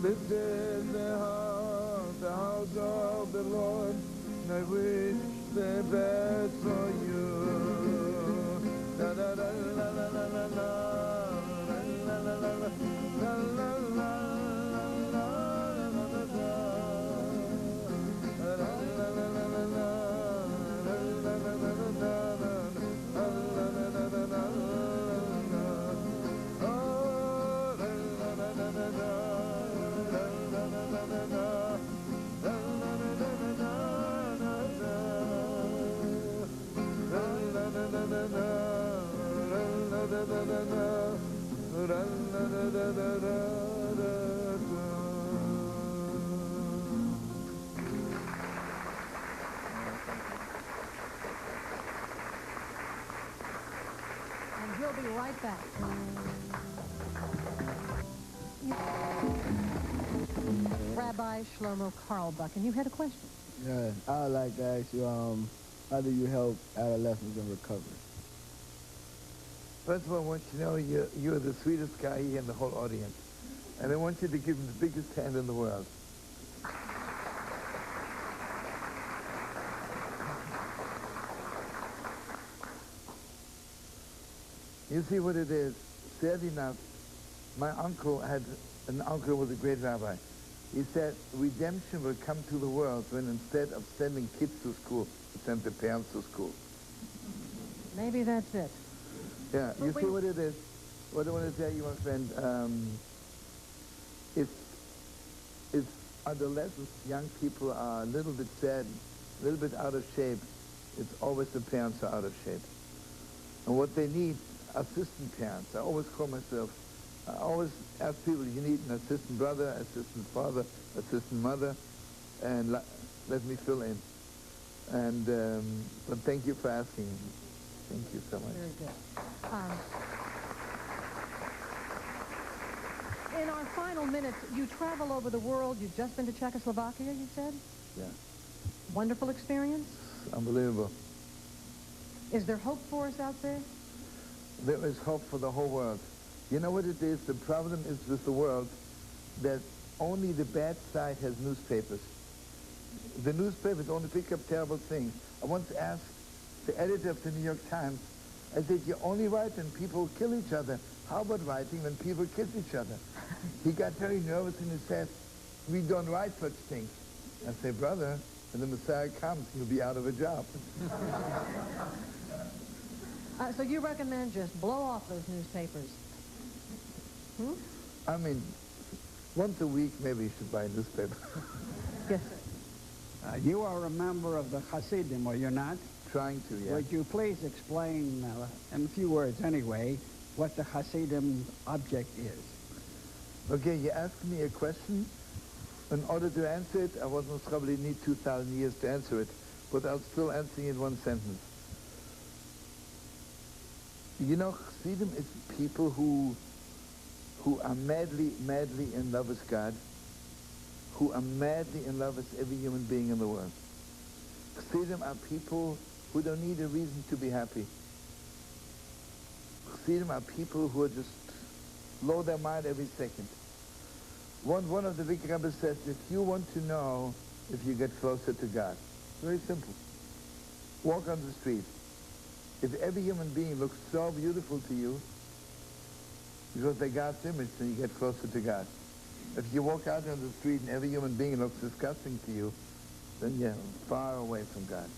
This is the house of the Lord, and I wish the best for you. Da da da la la la la la la la la la la la la And we'll be right back. Rabbi Shlomo Carlebach, and you had a question. Yeah, I would like to ask you, how do you help adolescents in recovery? First of all, I want you to know you're the sweetest guy here in the whole audience. And I want you to give him the biggest hand in the world. You see what it is? Sad enough, my uncle had an uncle who was a great rabbi. He said, redemption will come to the world when instead of sending kids to school, we send the parents to school. Maybe that's it. Yeah, you see what it is? What I want to tell you, my friend, if adolescents, young people are a little bit sad, a little bit out of shape, it's always the parents are out of shape. And what they need, assistant parents. I always call myself, I always ask people, you need an assistant brother, assistant father, assistant mother, and let me fill in. And but thank you for asking. Thank you so much. Very good. In our final minutes, you travel over the world. You've just been to Czechoslovakia, you said? Yeah. Wonderful experience? Unbelievable. Is there hope for us out there? There is hope for the whole world. You know what it is? The problem is with the world that only the bad side has newspapers. The newspapers only pick up terrible things. I once asked the editor of the New York Times, I said, you only write when people kill each other. How about writing when people kiss each other? He got very nervous and he said, we don't write such things. I say, brother, when the Messiah comes, he'll be out of a job. So you recommend just blow off those newspapers? Hmm? I mean, once a week, maybe you should buy a newspaper. Yes, sir. You are a member of the Hasidim, are you not? Trying to, yeah. Would you please explain, in a few words anyway, what the Hasidim object is? Okay, you asked me a question. In order to answer it, I would most probably need 2,000 years to answer it, but I'll still answer it in one sentence. You know, Chassidim is people who are madly, madly in love with God, who are madly in love with every human being in the world. Chassidim are people who don't need a reason to be happy. Chassidim are people who are just blow their mind every second. One of the big rabbis says, if you want to know if you get closer to God, very simple. Walk on the street. If every human being looks so beautiful to you, because they're God's image, then you get closer to God. If you walk out on the street and every human being looks disgusting to you, then you're far away from God.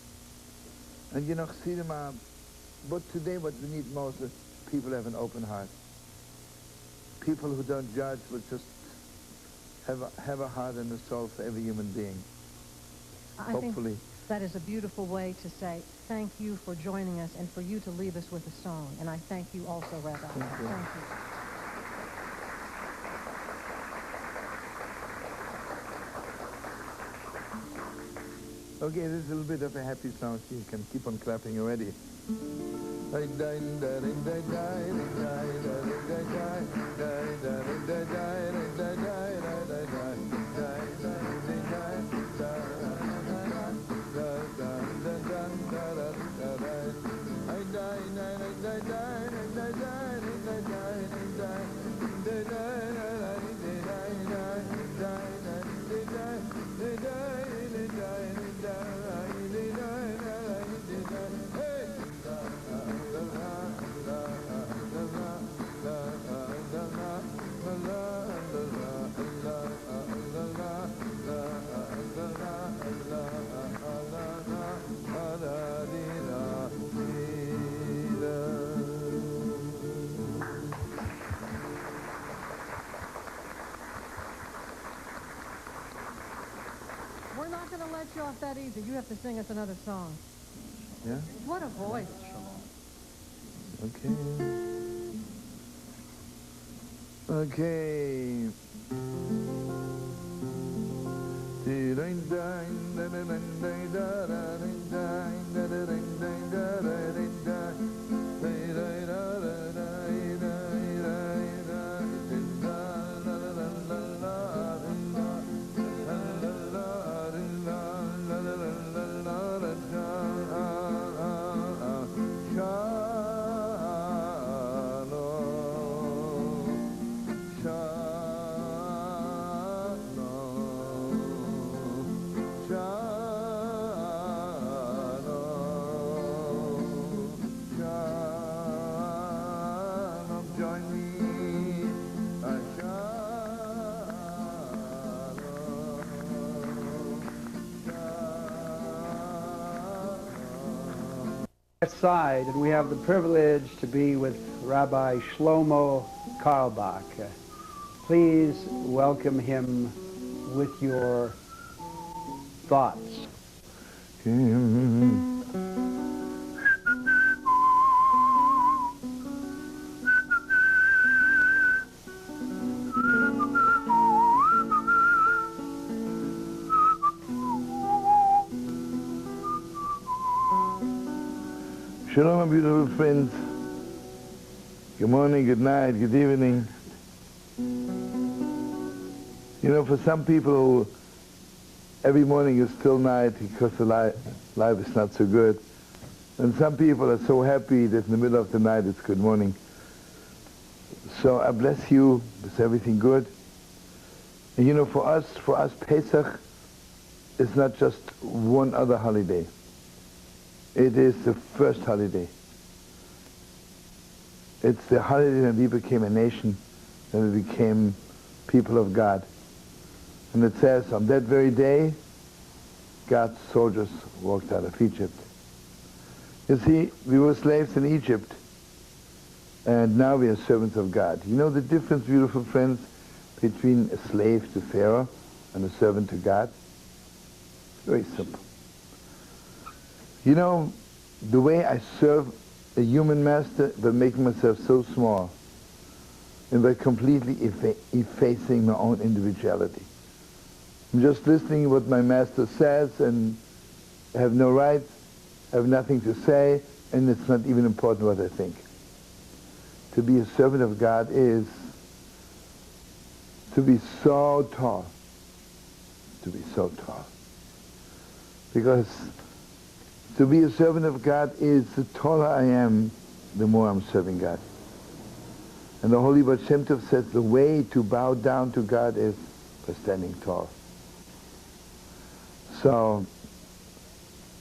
And you know, Chassidim are, but today what we need most is people who have an open heart. People who don't judge, but just have a heart and a soul for every human being. Hopefully. Think that is a beautiful way to say thank you for joining us and for you to leave us with a song. And I thank you also, Rabbi. Thank you. Thank you. Okay, this is a little bit of a happy song, so you can keep on clapping already. let you off that easy. You have to sing us another song. Yeah? What a voice. Okay. Okay. Side, and we have the privilege to be with Rabbi Shlomo Carlebach. Please welcome him with your thoughts. Shalom, my beautiful friends. Good morning, good night, good evening. You know, for some people, every morning is still night because the life is not so good. And some people are so happy that in the middle of the night it's good morning. So I bless you with everything good. And you know, for us, Pesach is not just one other holiday. It is the first holiday. It's the holiday that we became a nation, that we became people of God. And it says, on that very day, God's soldiers walked out of Egypt. You see, we were slaves in Egypt, and now we are servants of God. You know the difference, beautiful friends, between a slave to Pharaoh and a servant to God? It's very simple. You know, the way I serve a human master by making myself so small and by completely effacing my own individuality. I'm just listening to what my master says and I have no rights, I have nothing to say, and it's not even important what I think. To be a servant of God is to be so tall. To be so tall. Because to be a servant of God is the taller I am, the more I'm serving God. And the Holy Baal Shem Tov says the way to bow down to God is by standing tall. So,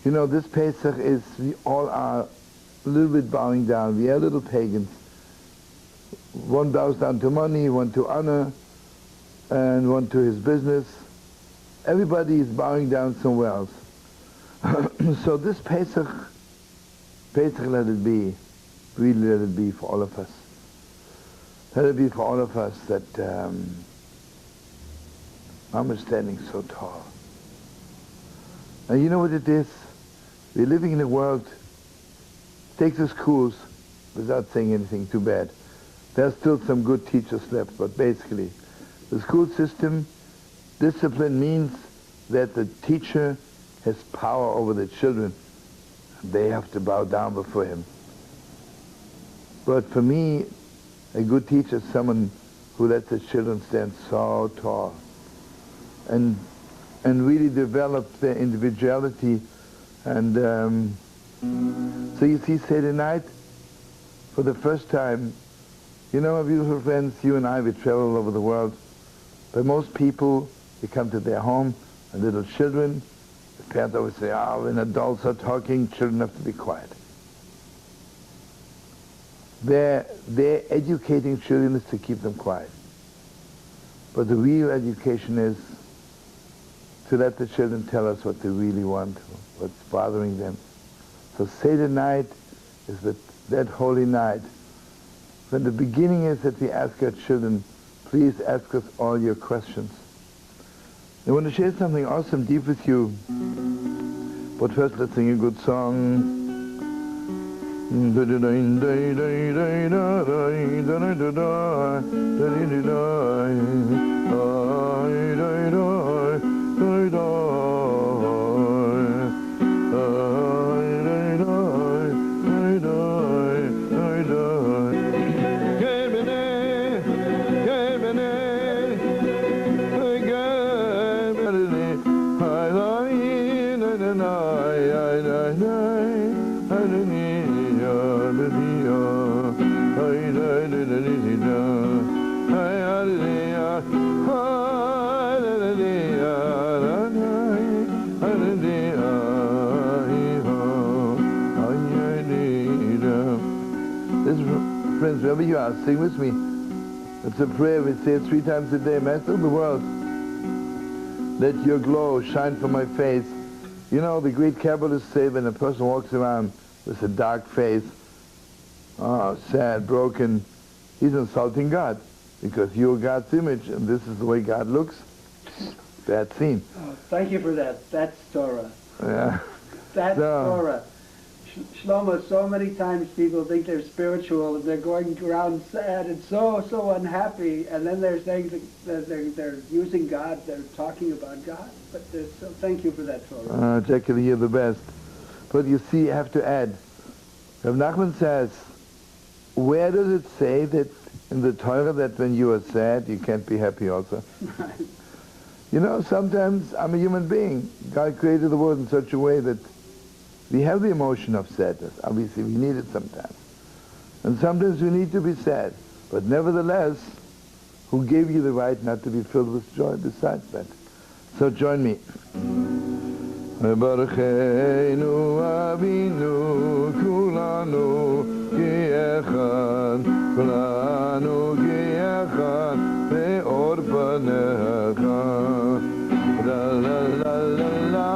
you know, this Pesach is, we all are a little bit bowing down. We are little pagans. One bows down to money, one to honor, and one to his business. Everybody is bowing down somewhere else. So this Pesach let it be, really let it be for all of us. Let it be for all of us that I'm standing so tall. And you know what it is? We're living in a world, take the schools, without saying anything too bad. There's still some good teachers left, but basically, the school system, discipline means that the teacher has power over the children. They have to bow down before him. But for me, a good teacher is someone who lets the children stand so tall and really develop their individuality. And so you see, Seder night, for the first time, you know, my beautiful friends, you and I, we travel all over the world. But most people, they come to their home, and little children, the parents always say, when adults are talking, children have to be quiet. They're educating children is to keep them quiet. But the real education is to let the children tell us what they really want, what's bothering them. So Seder night is that holy night. When the beginning is that we ask our children, please ask us all your questions. I want to share something awesome deep with you. But first, let's sing a good song. Friends, wherever you are, sing with me. It's a prayer. We say it 3 times a day. Master of the world, let your glow shine from my face. You know, the great Kabbalists say when a person walks around with a dark face, sad, broken, he's insulting God, because you're God's image, and this is the way God looks. Bad scene. Oh, thank you for that. That's Torah. Yeah. That's Torah. Shlomo, so many times people think they're spiritual and they're going around sad and so unhappy, and then they're saying that they're using God, they're talking about God. But so thank you for that, Torah. Jackie, you're the best. But you see, you have to add. Rav Nachman says, where does it say that in the Torah that when you are sad, you can't be happy also? Right. You know, sometimes I'm a human being. God created the world in such a way that we have the emotion of sadness. Obviously, we need it sometimes. And sometimes we need to be sad. But nevertheless, who gave you the right not to be filled with joy besides that? So join me. Barucheinu Avinu kulanu ki'echad, kulanu ki'echad, ve'or panecha, la la la la la.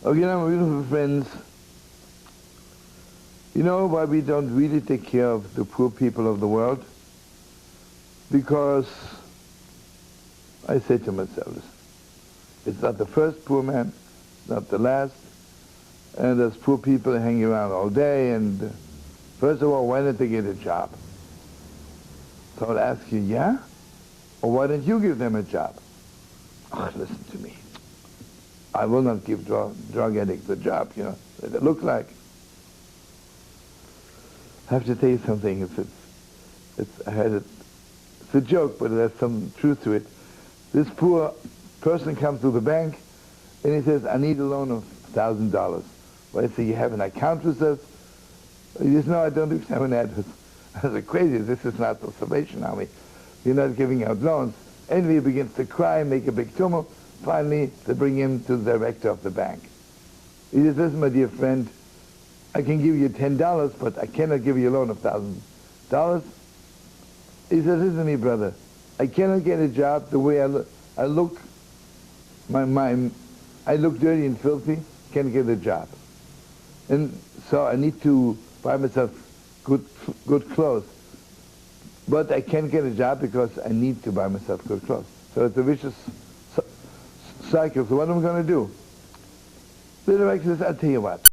Okay, now, my beautiful friends, you know why we don't really take care of the poor people of the world? Because I say to myself, listen, it's not the first poor man, it's not the last, and there's poor people hanging around all day, and first of all, why don't they get a job? So I'll ask you, yeah? Or why don't you give them a job? Oh, listen to me. I will not give drug addicts a job, you know, they look like. I have to tell you something. It's a joke, but there's some truth to it. This poor person comes to the bank, and he says, I need a loan of $1,000. Well, I say, you have an account with us? He says, no, I don't have an address. I said, crazy, this is not the Salvation Army. You're not giving out loans. Anyway, he begins to cry, make a big tumult. Finally, they bring him to the director of the bank. He says, listen, my dear friend, I can give you $10, but I cannot give you a loan of $1,000. He says, listen to me, brother. I cannot get a job the way I look. I look dirty and filthy, can't get a job. And so I need to buy myself good clothes. But I can't get a job because I need to buy myself good clothes. So it's a vicious cycle. So what am I going to do? The director says, I'll tell you what.